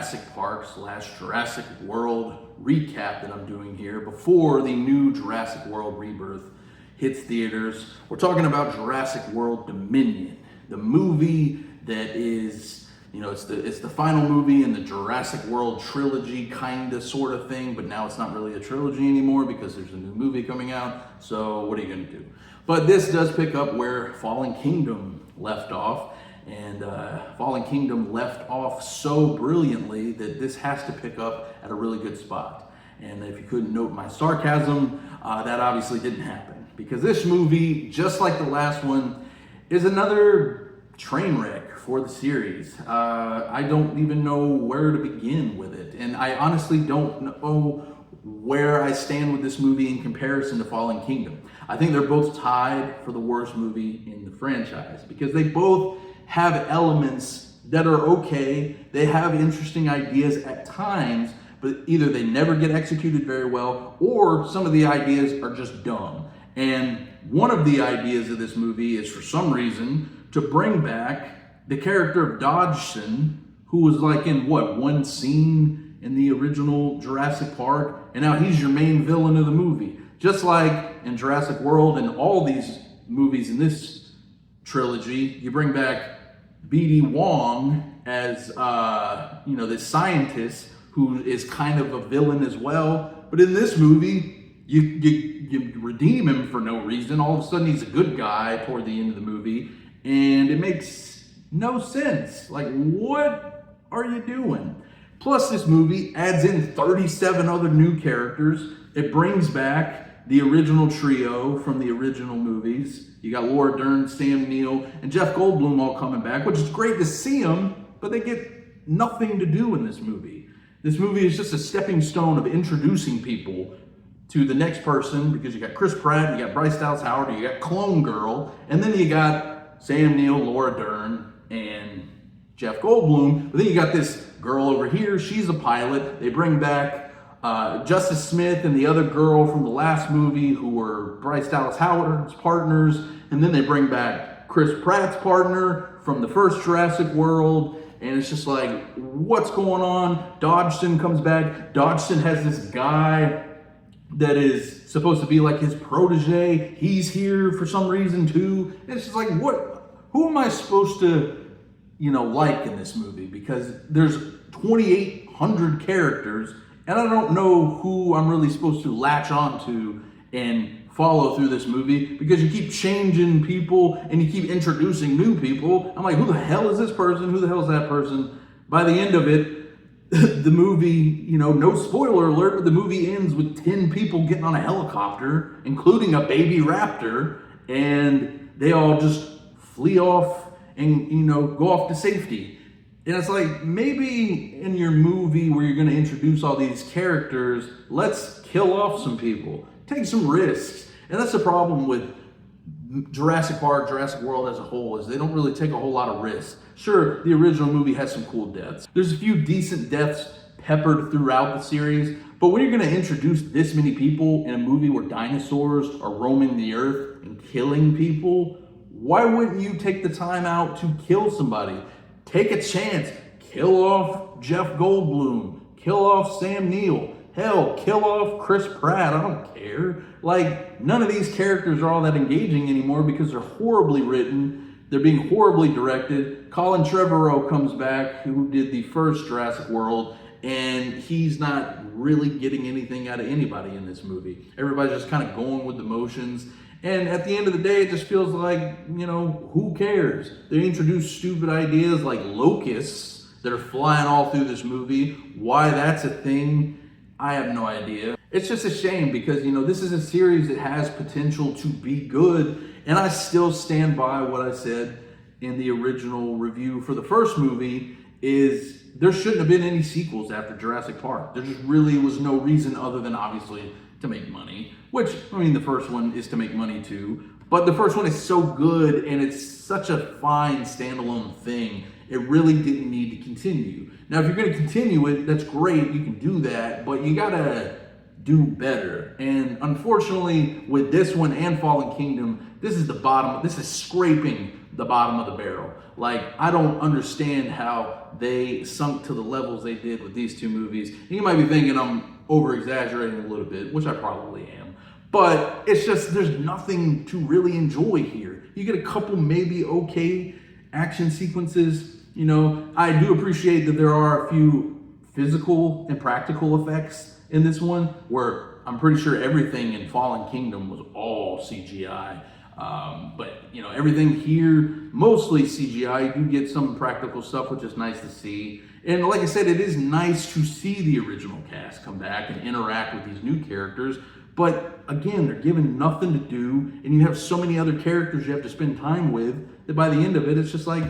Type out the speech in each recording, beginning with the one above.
Jurassic Park / Jurassic World recap that I'm doing here before the new Jurassic World Rebirth hits theaters. We're talking about Jurassic World Dominion, the movie that is, it's the final movie in the Jurassic World trilogy, kind of, sort of thing, but now it's not really a trilogy anymore because there's a new movie coming out, so what are you gonna do? But this does pick up where Fallen Kingdom left off, and Fallen Kingdom left off so brilliantly that this has to pick up at a really good spot. And if you couldn't note my sarcasm, that obviously didn't happen, because this movie, just like the last one, is another train wreck for the series. I don't even know where to begin with it, and I honestly don't know where I stand with this movie in comparison to Fallen Kingdom. I think they're both tied for the worst movie in the franchise, because they both have elements that are okay. They have interesting ideas at times, but either they never get executed very well, or some of the ideas are just dumb. And one of the ideas of this movie is, for some reason, to bring back the character of Dodgson, who was like in one scene in the original Jurassic Park, and now he's your main villain of the movie. Just like in Jurassic World and all these movies in this trilogy, you bring back B.D. Wong as this scientist who is kind of a villain as well. But in this movie, you redeem him for no reason. All of a sudden, he's a good guy toward the end of the movie, and it makes no sense. Like, what are you doing? Plus, this movie adds in 37 other new characters. It brings back the original trio from the original movies. You got Laura Dern, Sam Neill, and Jeff Goldblum all coming back, which is great to see them, but they get nothing to do in this movie. This movie is just a stepping stone of introducing people to the next person, because you got Chris Pratt, you got Bryce Dallas Howard, you got Clone Girl, and then you got Sam Neill, Laura Dern, and Jeff Goldblum. But then you got this girl over here, she's a pilot. They bring back Justice Smith and the other girl from the last movie, who were Bryce Dallas Howard's partners, and then they bring back Chris Pratt's partner from the first Jurassic World, and it's just like, what's going on? Dodgson comes back. Dodgson has this guy that is supposed to be like his protege. He's here for some reason too. And it's just like, who am I supposed to, like in this movie? Because there's 2,800 characters, and I don't know who I'm really supposed to latch onto and follow through this movie, because you keep changing people and you keep introducing new people. I'm like, who the hell is this person? Who the hell is that person? By the end of it, the movie, no spoiler alert, but the movie ends with 10 people getting on a helicopter, including a baby raptor, and they all just flee off and, go off to safety. And it's like, maybe in your movie where you're going to introduce all these characters, let's kill off some people. Take some risks. And that's the problem with Jurassic Park, Jurassic World as a whole, is they don't really take a whole lot of risks. Sure, the original movie has some cool deaths. There's a few decent deaths peppered throughout the series, but when you're going to introduce this many people in a movie where dinosaurs are roaming the earth and killing people, why wouldn't you take the time out to kill somebody? Take a chance. Kill off Jeff Goldblum. Kill off Sam Neill. Hell, kill off Chris Pratt. I don't care. Like, none of these characters are all that engaging anymore because they're horribly written. They're being horribly directed. Colin Trevorrow comes back, who did the first Jurassic World, and he's not really getting anything out of anybody in this movie. Everybody's just kind of going with the motions. And at the end of the day, it just feels like, who cares? They introduce stupid ideas like locusts that are flying all through this movie. Why that's a thing, I have no idea. It's just a shame, because, this is a series that has potential to be good, and I still stand by what I said in the original review for the first movie, is there shouldn't have been any sequels after Jurassic Park. There just really was no reason, other than obviously to make money, which, the first one is to make money too, but the first one is so good and it's such a fine standalone thing, it really didn't need to continue. Now, if you're going to continue it, that's great, you can do that, but you gotta do better. And unfortunately, with this one and Fallen Kingdom, this is the bottom, this is scraping the bottom of the barrel. Like, I don't understand how they sunk to the levels they did with these two movies. You might be thinking I'm over exaggerating a little bit, which I probably am. But it's just, there's nothing to really enjoy here. You get a couple maybe okay action sequences. You know, I do appreciate that there are a few physical and practical effects in this one, where I'm pretty sure everything in Fallen Kingdom was all CGI. But you know, everything here, mostly CGI. You do get some practical stuff, which is nice to see. And like I said, it is nice to see the original cast come back and interact with these new characters. But again, they're given nothing to do, and you have so many other characters you have to spend time with that by the end of it, it's just like,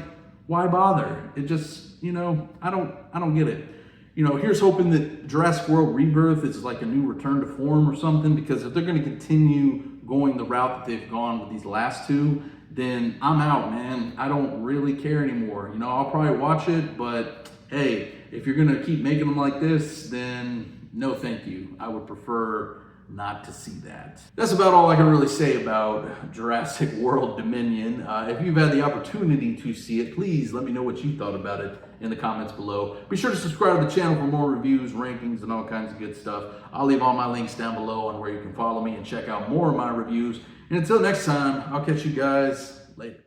why bother? It just, you know, I don't get it. You know, here's hoping that Jurassic World Rebirth is like a new return to form or something, because if they're going to continue going the route that they've gone with these last two, then I'm out, man. I don't really care anymore. You know, I'll probably watch it, but hey, if you're going to keep making them like this, then no thank you. I would prefer not to see that. That's about all I can really say about Jurassic World Dominion. If you've had the opportunity to see it, please let me know what you thought about it in the comments below. Be sure to subscribe to the channel for more reviews, rankings, and all kinds of good stuff. I'll leave all my links down below on where you can follow me and check out more of my reviews. And until next time, I'll catch you guys later.